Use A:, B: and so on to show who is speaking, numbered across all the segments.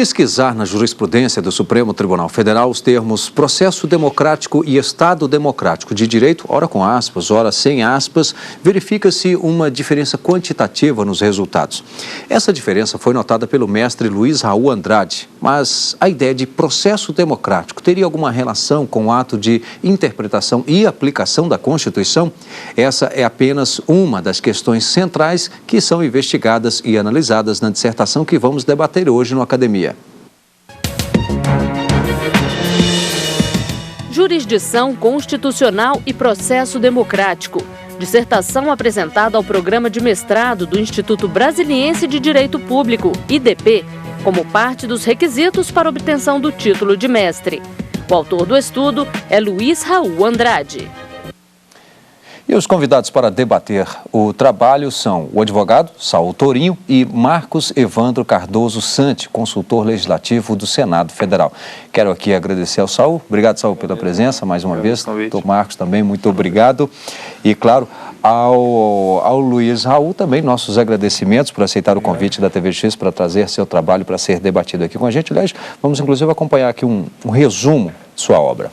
A: pesquisar na jurisprudência do Supremo Tribunal Federal os termos processo democrático e Estado democrático de direito, ora com aspas, ora sem aspas, verifica-se uma diferença quantitativa nos resultados. Essa diferença foi notada pelo mestre Luiz Raul Andrade, mas a ideia de processo democrático teria alguma relação com o ato de interpretação e aplicação da Constituição? Essa é apenas uma das questões centrais que são investigadas e analisadas na dissertação que vamos debater hoje no Academia.
B: Jurisdição constitucional e processo democrático. Dissertação apresentada ao programa de mestrado do Instituto Brasiliense de Direito Público, IDP, como parte dos requisitos para obtenção do título de mestre. O autor do estudo é Luiz Raul Andrade.
A: E os convidados para debater o trabalho são o advogado Saul Torinho e Marcos Evandro Cardoso Santi, consultor legislativo do Senado Federal. Quero aqui agradecer ao Saul. Obrigado, Saul, pela presença mais uma vez. Doutor Marcos também, muito obrigado. E, claro, ao Luiz Raul também, nossos agradecimentos por aceitar o convite da TVX para trazer seu trabalho para ser debatido aqui com a gente. Aliás, vamos inclusive acompanhar aqui um resumo de sua obra.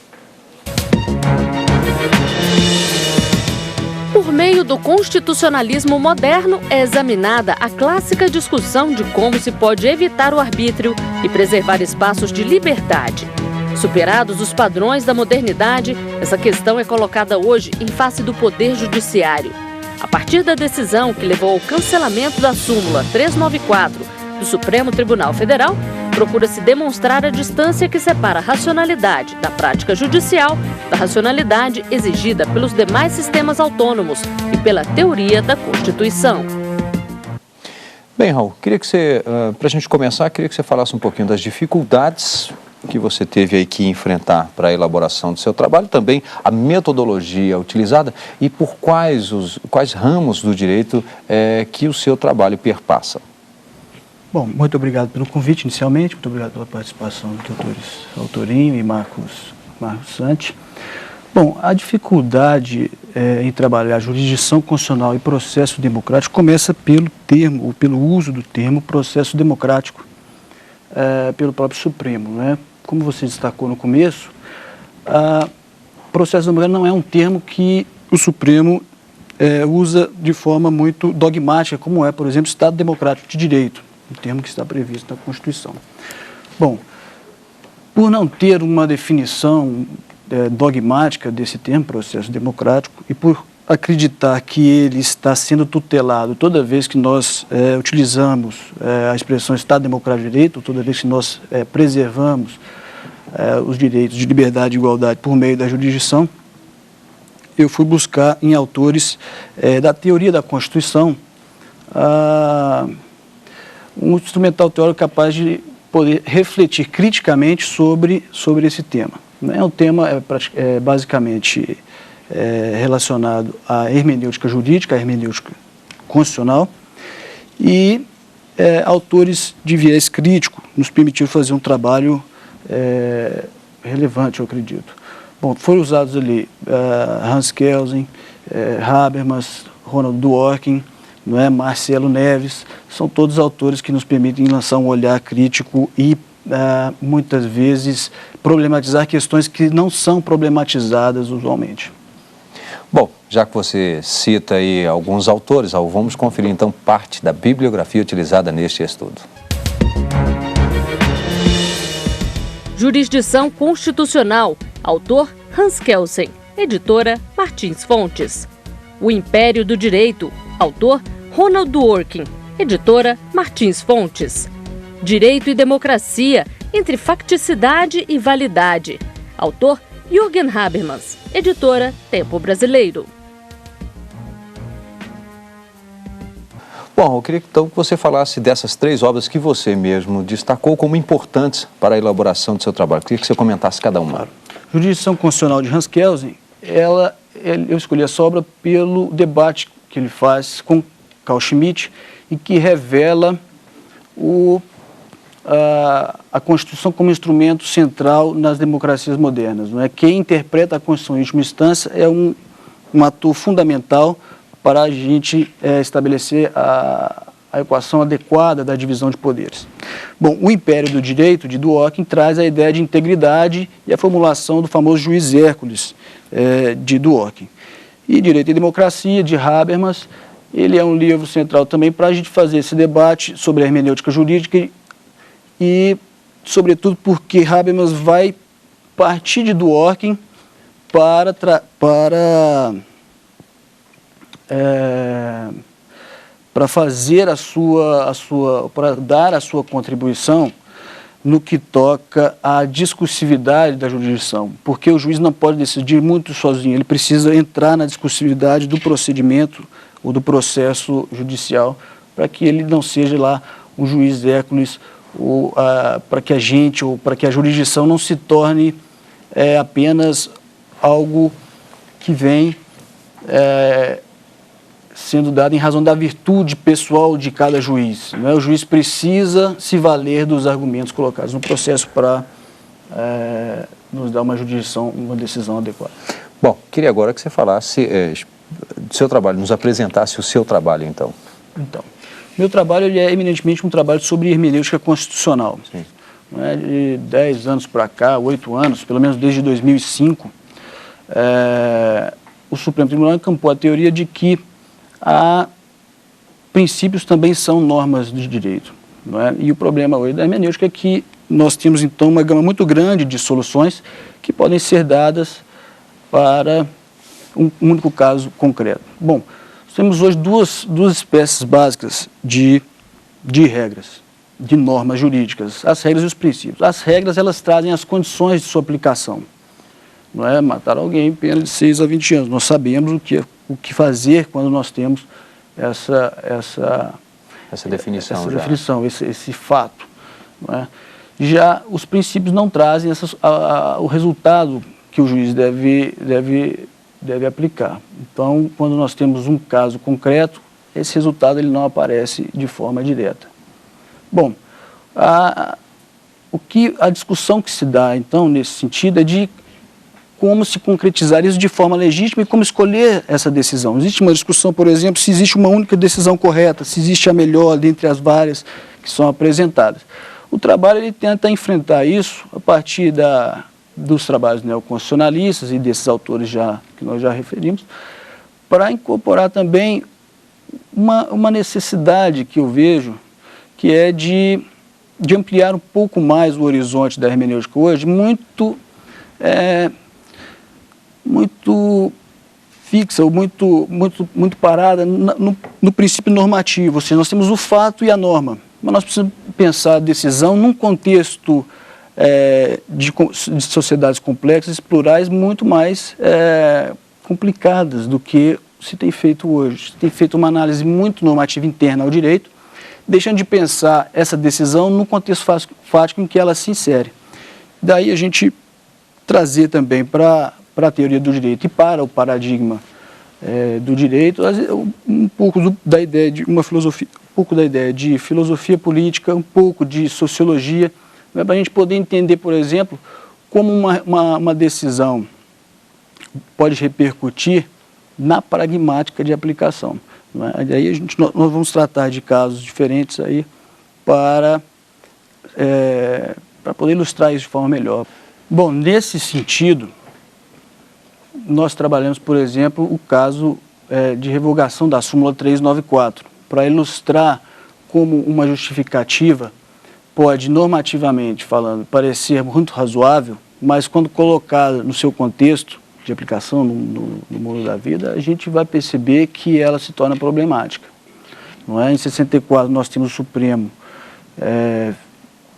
B: Por meio do constitucionalismo moderno, é examinada a clássica discussão de como se pode evitar o arbítrio e preservar espaços de liberdade. Superados os padrões da modernidade, essa questão é colocada hoje em face do Poder Judiciário. A partir da decisão que levou ao cancelamento da súmula 394 do Supremo Tribunal Federal, procura-se demonstrar a distância que separa a racionalidade da prática judicial da racionalidade exigida pelos demais sistemas autônomos e pela teoria da Constituição.
A: Bem, Raul, queria que você, para a gente começar, queria que você falasse um pouquinho das dificuldades que você teve aí que enfrentar para a elaboração do seu trabalho, também a metodologia utilizada e por quais ramos do direito que o seu trabalho perpassa.
C: Bom, muito obrigado pelo convite inicialmente, muito obrigado pela participação dos doutores Saul Torinho e Marcos Santi. Bom, a dificuldade em trabalhar jurisdição constitucional e processo democrático começa pelo uso do termo processo democrático pelo próprio Supremo, né? Como você destacou no começo, processo democrático não é um termo que o Supremo usa de forma muito dogmática, como é, por exemplo, Estado Democrático de Direito, um termo que está previsto na Constituição. Bom, por não ter uma definição dogmática desse termo, processo democrático, e por acreditar que ele está sendo tutelado toda vez que nós utilizamos a expressão Estado Democrático de Direito, toda vez que nós preservamos os direitos de liberdade e igualdade por meio da jurisdição, eu fui buscar em autores da teoria da Constituição um instrumental teórico capaz de poder refletir criticamente sobre esse tema. É um tema basicamente relacionado à hermenêutica jurídica, à hermenêutica constitucional, e autores de viés crítico nos permitiram fazer um trabalho relevante, eu acredito. Bom, foram usados ali Hans Kelsen, Habermas, Ronald Dworkin, Marcelo Neves, são todos autores que nos permitem lançar um olhar crítico e, muitas vezes, problematizar questões que não são problematizadas usualmente.
A: Bom, já que você cita aí alguns autores, vamos conferir então parte da bibliografia utilizada neste estudo.
B: Jurisdição Constitucional, autor Hans Kelsen, editora Martins Fontes. O Império do Direito, autor Ronald Dworkin, editora Martins Fontes. Direito e Democracia, entre facticidade e validade, autor Jürgen Habermas, editora Tempo Brasileiro.
A: Bom, eu queria então que você falasse dessas três obras que você mesmo destacou como importantes para a elaboração do seu trabalho. Eu queria que você comentasse cada uma.
C: Jurisdição Constitucional de Hans Kelsen, eu escolhi essa obra pelo debate que ele faz com Carl Schmitt e que revela a Constituição como instrumento central nas democracias modernas. Não é? Quem interpreta a Constituição em última instância é um ator fundamental para a gente estabelecer a equação adequada da divisão de poderes. Bom, o Império do Direito, de Dworkin, traz a ideia de integridade e a formulação do famoso juiz Hércules, de Dworkin. E Direito e Democracia, de Habermas, ele é um livro central também para a gente fazer esse debate sobre a hermenêutica jurídica e sobretudo, porque Habermas vai partir de Dworkin para fazer para dar a sua contribuição no que toca à discursividade da jurisdição, porque o juiz não pode decidir muito sozinho, ele precisa entrar na discursividade do procedimento ou do processo judicial, para que ele não seja lá um juiz Hércules, ou para que a gente, ou para que a jurisdição não se torne apenas algo que vem sendo dado em razão da virtude pessoal de cada juiz. Não é? O juiz precisa se valer dos argumentos colocados no processo para nos dar uma jurisdição, uma decisão adequada.
A: Bom, queria agora que você falasse do seu trabalho, nos apresentasse o seu trabalho, então.
C: Então, meu trabalho ele é eminentemente um trabalho sobre hermenêutica constitucional.
A: Sim.
C: Não é? De 10 anos para cá, 8 anos, pelo menos desde 2005, o Supremo Tribunal encampou a teoria de que princípios também são normas de direito. Não é? E o problema hoje da hermenêutica é que nós temos, então, uma gama muito grande de soluções que podem ser dadas para um único caso concreto. Bom, temos hoje duas espécies básicas de regras, de normas jurídicas, as regras e os princípios. As regras, elas trazem as condições de sua aplicação. Não é matar alguém pena de 6 a 20 anos. Nós sabemos o que fazer quando nós temos essa definição, esse fato. Não é? Já os princípios não trazem o resultado que o juiz deve aplicar. Então, quando nós temos um caso concreto, esse resultado ele não aparece de forma direta. Bom, a discussão que se dá, então, nesse sentido, é de como se concretizar isso de forma legítima e como escolher essa decisão. Existe uma discussão, por exemplo, se existe uma única decisão correta, se existe a melhor dentre as várias que são apresentadas. O trabalho ele tenta enfrentar isso a partir dos trabalhos neoconstitucionalistas e desses autores que nós já referimos, para incorporar também uma necessidade que eu vejo, que é de ampliar um pouco mais o horizonte da hermenêutica hoje, muito fixa, ou muito parada no princípio normativo, ou seja, nós temos o fato e a norma, mas nós precisamos pensar a decisão num contexto de sociedades complexas e plurais muito mais complicadas do que se tem feito hoje. Se tem feito uma análise muito normativa interna ao direito, deixando de pensar essa decisão no contexto fático em que ela se insere. Daí a gente trazer também para a teoria do direito e para o paradigma do direito um pouco da ideia de uma filosofia, um pouco da ideia de filosofia política, um pouco de sociologia, para a gente poder entender, por exemplo, como uma decisão pode repercutir na pragmática de aplicação. Não é? Aí nós vamos tratar de casos diferentes aí para poder ilustrar isso de forma melhor. Bom, nesse sentido, nós trabalhamos, por exemplo, o caso de revogação da súmula 394, para ilustrar como uma justificativa pode, normativamente falando, parecer muito razoável, mas quando colocada no seu contexto de aplicação no mundo da vida, a gente vai perceber que ela se torna problemática. Não é? Em 64, nós temos o Supremo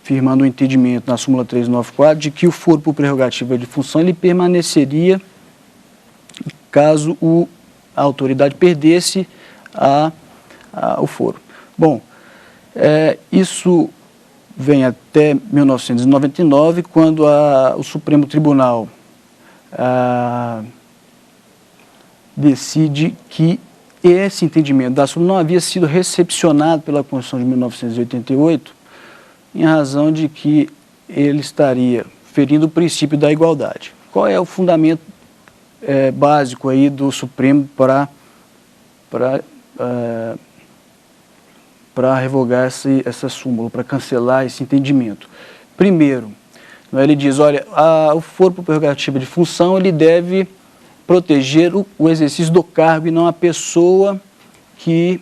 C: firmando o entendimento na súmula 394 de que o foro por prerrogativa de função ele permaneceria caso a autoridade perdesse o foro. Bom, isso vem até 1999, quando o Supremo Tribunal decide que esse entendimento da súmula não havia sido recepcionado pela Constituição de 1988, em razão de que ele estaria ferindo o princípio da igualdade. Qual é o fundamento básico aí do Supremo para para revogar essa súmula, para cancelar esse entendimento. Primeiro, ele diz, olha, o foro por prerrogativa de função, ele deve proteger o exercício do cargo e não a pessoa que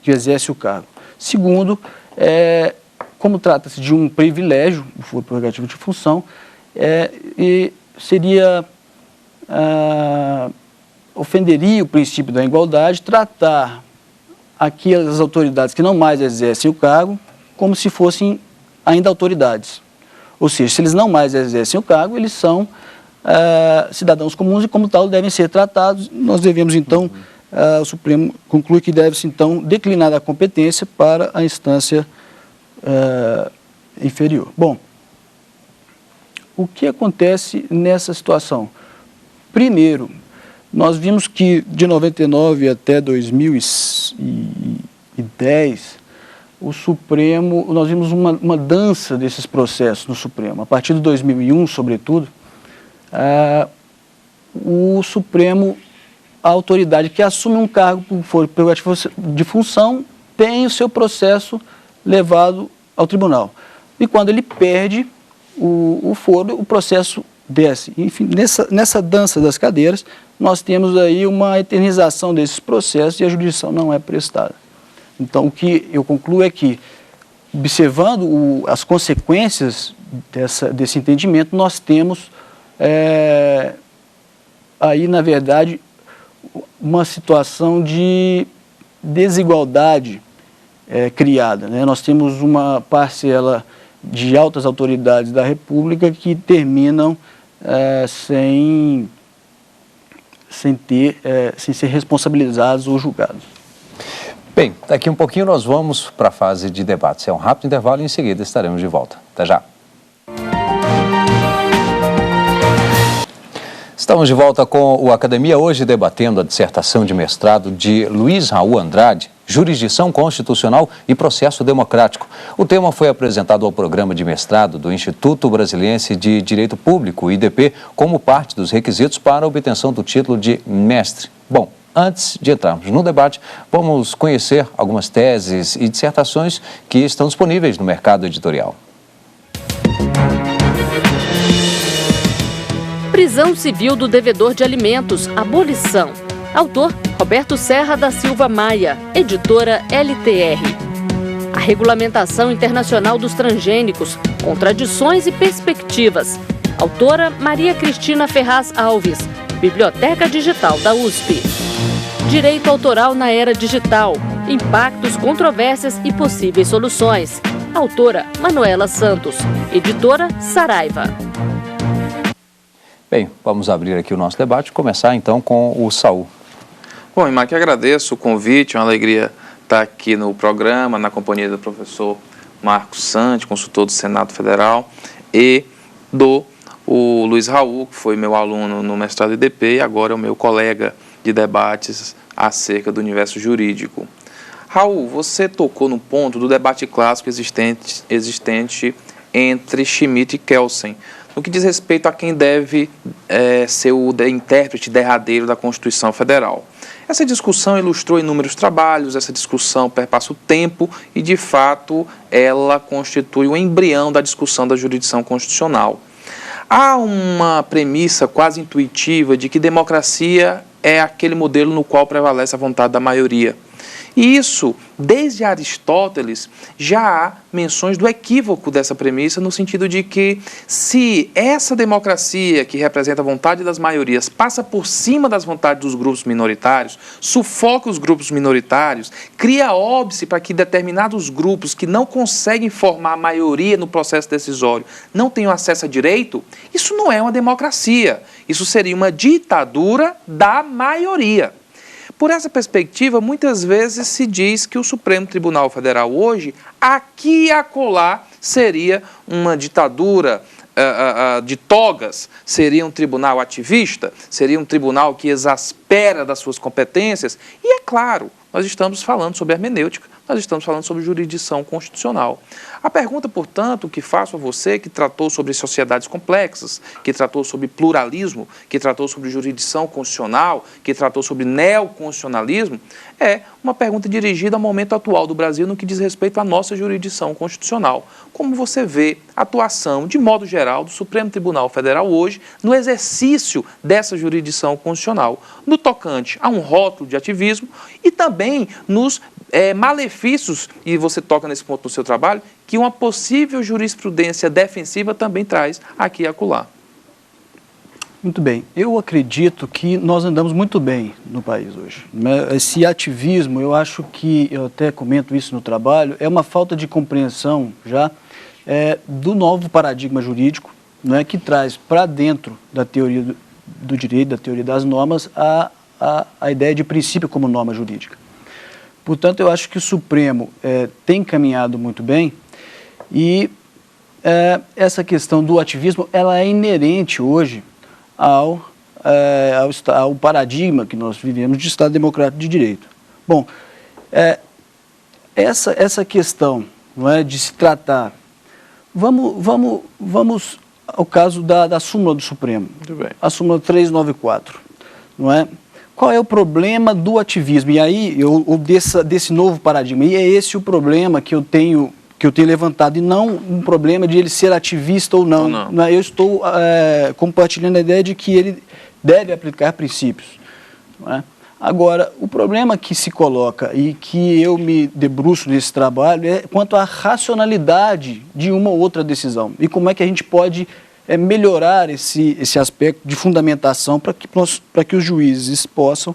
C: exerce o cargo. Segundo, como trata-se de um privilégio, o foro por prerrogativa de função, e seria, ofenderia o princípio da igualdade tratar aquelas autoridades que não mais exercem o cargo como se fossem ainda autoridades. Ou seja, se eles não mais exercem o cargo, eles são cidadãos comuns e, como tal, devem ser tratados. Nós devemos, então, o Supremo conclui que deve-se, então, declinar a competência para a instância inferior. Bom, o que acontece nessa situação? Primeiro, nós vimos que de 99 até 2010, o Supremo, nós vimos uma dança desses processos no Supremo. A partir de 2001, sobretudo, o Supremo, a autoridade que assume um cargo por foro prerrogativa de função, tem o seu processo levado ao tribunal. E quando ele perde o foro, o processo desce. Enfim, nessa dança das cadeiras, nós temos aí uma eternização desses processos e a jurisdição não é prestada. Então, o que eu concluo é que, observando as consequências desse entendimento, nós temos aí, na verdade, uma situação de desigualdade criada, né? Nós temos uma parcela de altas autoridades da República que terminam sem ser responsabilizados ou julgados.
A: Bem, daqui um pouquinho nós vamos para a fase de debates. É um rápido intervalo e em seguida estaremos de volta. Até já. Estamos de volta com o Academia, hoje debatendo a dissertação de mestrado de Luiz Raul Andrade, Jurisdição Constitucional e Processo Democrático. O tema foi apresentado ao programa de mestrado do Instituto Brasiliense de Direito Público, IDP, como parte dos requisitos para a obtenção do título de mestre. Bom, antes de entrarmos no debate, vamos conhecer algumas teses e dissertações que estão disponíveis no mercado editorial.
B: Prisão civil do devedor de alimentos, abolição. Autor, Roberto Serra da Silva Maia, editora LTR. A regulamentação internacional dos transgênicos, contradições e perspectivas. Autora, Maria Cristina Ferraz Alves, Biblioteca Digital da USP. Direito autoral na era digital, impactos, controvérsias e possíveis soluções. Autora, Manuela Santos, editora Saraiva.
A: Bem, vamos abrir aqui o nosso debate e começar então com o Saul.
D: Bom, Imac, agradeço o convite, é uma alegria estar aqui no programa, na companhia do professor Marcos Santi, consultor do Senado Federal, e o Luiz Raul, que foi meu aluno no mestrado IDP e agora é o meu colega de debates acerca do universo jurídico. Raul, você tocou no ponto do debate clássico existente entre Schmitt e Kelsen, no que diz respeito a quem deve ser o intérprete derradeiro da Constituição Federal. Essa discussão ilustrou inúmeros trabalhos, essa discussão perpassa o tempo e, de fato, ela constitui o embrião da discussão da jurisdição constitucional. Há uma premissa quase intuitiva de que democracia é aquele modelo no qual prevalece a vontade da maioria. E isso, desde Aristóteles, já há menções do equívoco dessa premissa, no sentido de que, se essa democracia que representa a vontade das maiorias passa por cima das vontades dos grupos minoritários, sufoca os grupos minoritários, cria óbice para que determinados grupos que não conseguem formar a maioria no processo decisório não tenham acesso a direito, isso não é uma democracia. Isso seria uma ditadura da maioria. Por essa perspectiva, muitas vezes se diz que o Supremo Tribunal Federal hoje, aqui e acolá, seria uma ditadura de togas, seria um tribunal ativista, seria um tribunal que exaspera das suas competências. E é claro, nós estamos falando sobre hermenêutica, nós estamos falando sobre jurisdição constitucional. A pergunta, portanto, que faço a você, que tratou sobre sociedades complexas, que tratou sobre pluralismo, que tratou sobre jurisdição constitucional, que tratou sobre neoconstitucionalismo, é uma pergunta dirigida ao momento atual do Brasil no que diz respeito à nossa jurisdição constitucional. Como você vê a atuação, de modo geral, do Supremo Tribunal Federal hoje no exercício dessa jurisdição constitucional, no tocante a um rótulo de ativismo e também nos malefícios, e você toca nesse ponto no seu trabalho, que uma possível jurisprudência defensiva também traz aqui e acolá.
C: Muito bem. Eu acredito que nós andamos muito bem no país hoje. Esse ativismo, eu acho que, eu até comento isso no trabalho, é uma falta de compreensão já do novo paradigma jurídico, que traz para dentro da teoria do direito, da teoria das normas, a ideia de princípio como norma jurídica. Portanto, eu acho que o Supremo tem caminhado muito bem e essa questão do ativismo, ela é inerente hoje ao paradigma que nós vivemos de Estado Democrático de Direito. Bom, essa questão de se tratar, vamos ao caso da súmula do Supremo, a súmula 394, não é? Qual é o problema do ativismo? E aí, desse novo paradigma, e é esse o problema que eu tenho levantado, e não um problema de ele ser ativista ou não. Eu estou compartilhando a ideia de que ele deve aplicar princípios. Não é? Agora, o problema que se coloca e que eu me debruço nesse trabalho é quanto à racionalidade de uma ou outra decisão e como é que a gente pode melhorar esse aspecto de fundamentação para que os juízes possam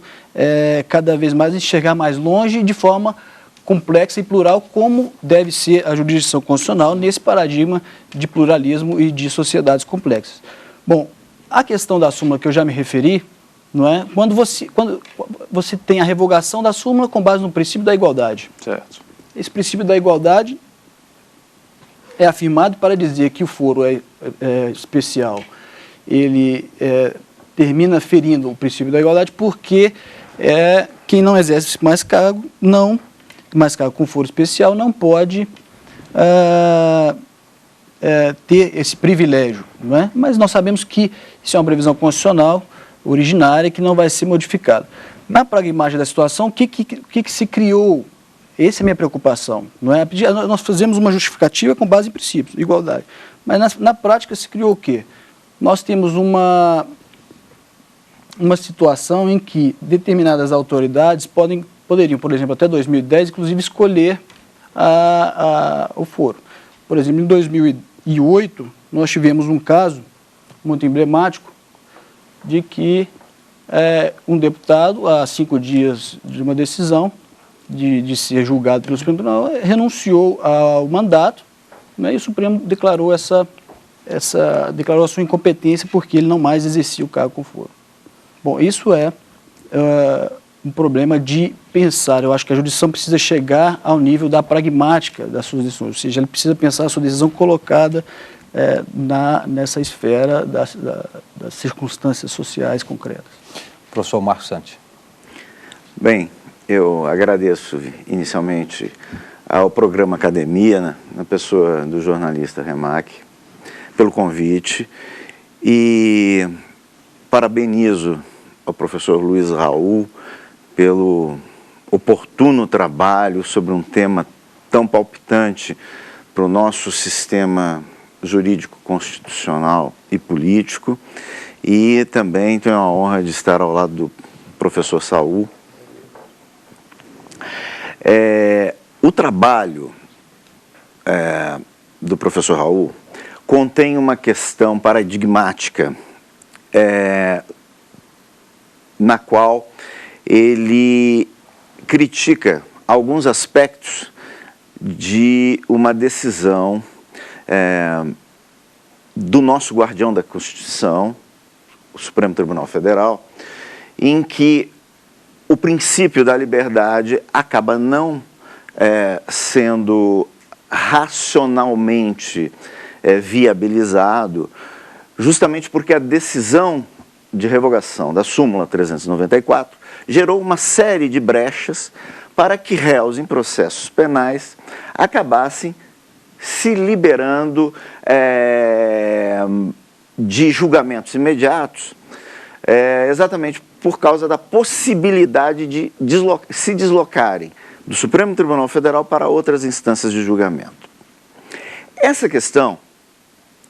C: cada vez mais enxergar mais longe de forma complexa e plural, como deve ser a jurisdição constitucional nesse paradigma de pluralismo e de sociedades complexas. Bom, a questão da súmula que eu já me referi, não é? Quando você tem a revogação da súmula com base no princípio da igualdade.
D: Certo.
C: Esse princípio da igualdade é afirmado para dizer que o foro especial, ele termina ferindo o princípio da igualdade porque quem não exerce mais cargo com foro especial não pode ter esse privilégio, não é? Mas nós sabemos que isso é uma previsão constitucional originária que não vai ser modificada. Na pragmática da situação, o que se criou? Essa é a minha preocupação. Não é? Nós fazemos uma justificativa com base em princípios, igualdade. Mas na prática se criou o quê? Nós temos uma situação em que determinadas autoridades poderiam, por exemplo, até 2010, inclusive escolher o foro. Por exemplo, em 2008, nós tivemos um caso muito emblemático de que um deputado, há 5 dias de uma decisão, de ser julgado pelo Supremo Tribunal, renunciou ao mandato, né, e o Supremo declarou declarou a sua incompetência porque ele não mais exercia o cargo com foro. Bom, isso é um problema de pensar. Eu acho que a jurisdição precisa chegar ao nível da pragmática das suas decisões, ou seja, ele precisa pensar a sua decisão colocada nessa esfera das circunstâncias sociais concretas.
A: Professor Marcos Santi.
E: Bem, eu agradeço inicialmente ao programa Academia, na pessoa do jornalista Remac, pelo convite, e parabenizo ao professor Luiz Raul pelo oportuno trabalho sobre um tema tão palpitante para o nosso sistema jurídico constitucional e político, e também tenho a honra de estar ao lado do professor Saul. O trabalho do professor Raul contém uma questão paradigmática na qual ele critica alguns aspectos de uma decisão do nosso guardião da Constituição, o Supremo Tribunal Federal, em que o princípio da liberdade acaba não sendo racionalmente viabilizado, justamente porque a decisão de revogação da súmula 394 gerou uma série de brechas para que réus em processos penais acabassem se liberando de julgamentos imediatos, exatamente por causa da possibilidade de se deslocarem do Supremo Tribunal Federal para outras instâncias de julgamento. Essa questão,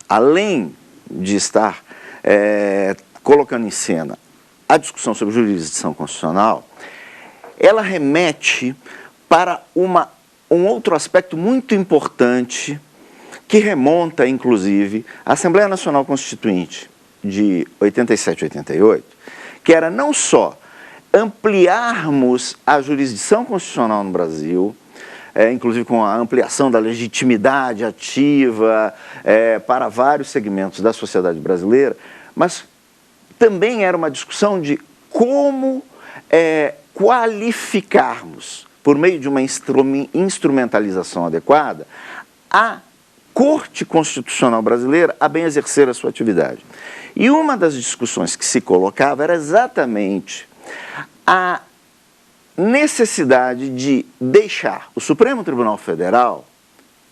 E: além de estar colocando em cena a discussão sobre jurisdição constitucional, ela remete para um outro aspecto muito importante que remonta, inclusive, à Assembleia Nacional Constituinte de 87 e 88, que era não só ampliarmos a jurisdição constitucional no Brasil, inclusive com a ampliação da legitimidade ativa para vários segmentos da sociedade brasileira, mas também era uma discussão de como qualificarmos, por meio de uma instrumentalização adequada, a Corte Constitucional Brasileira a bem exercer a sua atividade. E uma das discussões que se colocava era exatamente a necessidade de deixar o Supremo Tribunal Federal,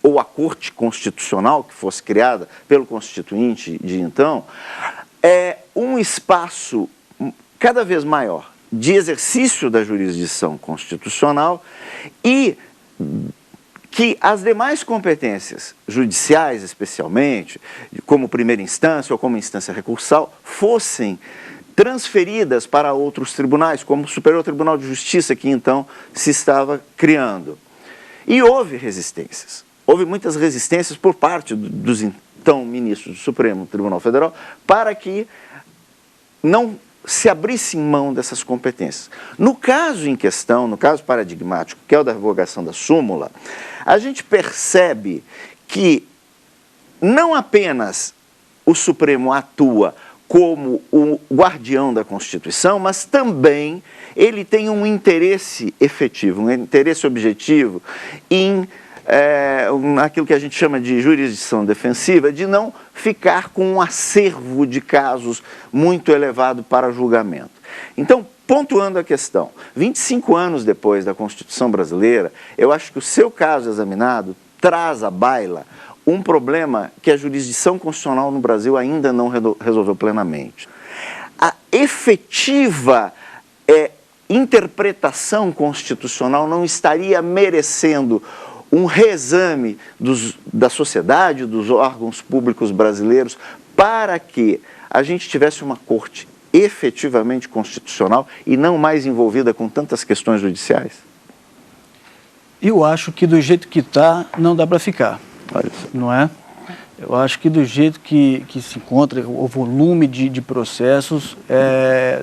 E: ou a Corte Constitucional que fosse criada pelo Constituinte de então, um espaço cada vez maior de exercício da jurisdição constitucional e que as demais competências judiciais, especialmente, como primeira instância ou como instância recursal, fossem transferidas para outros tribunais, como o Superior Tribunal de Justiça, que então se estava criando. E houve resistências. Houve muitas resistências por parte dos então ministros do Supremo Tribunal Federal para que não se abrisse mão dessas competências. No caso em questão, no caso paradigmático, que é o da revogação da súmula, a gente percebe que não apenas o Supremo atua como o guardião da Constituição, mas também ele tem um interesse efetivo, um interesse objetivo em naquilo que a gente chama de jurisdição defensiva, de não ficar com um acervo de casos muito elevado para julgamento. Então, pontuando a questão, 25 anos depois da Constituição brasileira, eu acho que o seu caso examinado traz à baila um problema que a jurisdição constitucional no Brasil ainda não resolveu plenamente. A efetiva interpretação constitucional não estaria merecendo um reexame da sociedade, dos órgãos públicos brasileiros, para que a gente tivesse uma corte efetivamente constitucional e não mais envolvida com tantas questões judiciais?
C: Eu acho que do jeito que está, não dá para ficar, não é? Eu acho que do jeito que se encontra o volume de processos,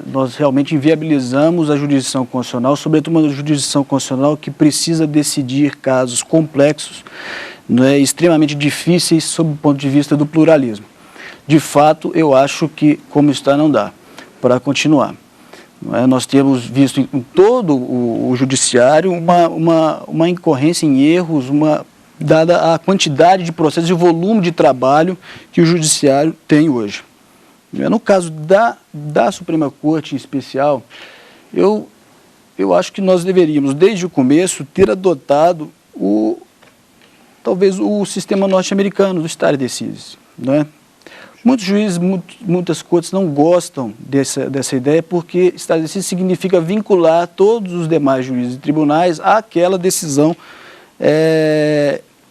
C: nós realmente inviabilizamos a jurisdição constitucional, sobretudo uma jurisdição constitucional que precisa decidir casos complexos, né, extremamente difíceis sob o ponto de vista do pluralismo. De fato, eu acho que, como está, não dá para continuar. Nós temos visto em todo o judiciário uma incorrência em erros, dada a quantidade de processos e o volume de trabalho que o judiciário tem hoje. No caso da Suprema Corte em especial, eu acho que nós deveríamos, desde o começo, ter adotado talvez o sistema norte-americano do stare decisis, não é? Muitos juízes, muitas cortes não gostam dessa ideia, porque stare decisis significa vincular todos os demais juízes e tribunais àquela decisão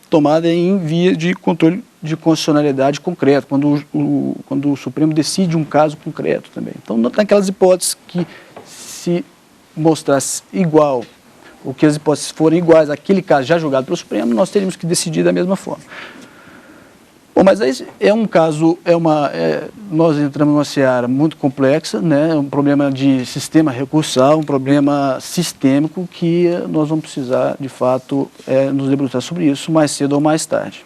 C: tomada em via de controle de constitucionalidade concreto, quando o Supremo decide um caso concreto também. Então, naquelas hipóteses que se mostrasse igual, ou que as hipóteses forem iguais àquele caso já julgado pelo Supremo, nós teríamos que decidir da mesma forma. Bom, mas aí é um caso, nós entramos numa seara muito complexa, né, um problema de sistema recursal, um problema sistêmico que nós vamos precisar, de fato, nos debruçar sobre isso mais cedo ou mais tarde.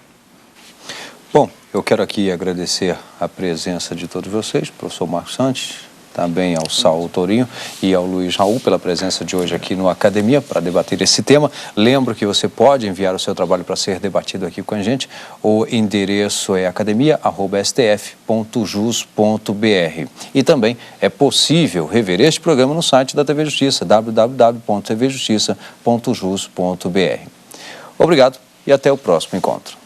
A: Bom, eu quero aqui agradecer a presença de todos vocês, professor Marcos Santos, também ao Saulo Tourinho e ao Luiz Raul pela presença de hoje aqui no Academia para debater esse tema. Lembro que você pode enviar o seu trabalho para ser debatido aqui com a gente. O endereço é academia@stf.jus.br. E também é possível rever este programa no site da TV Justiça, www.tvjustiça.jus.br. Obrigado e até o próximo encontro.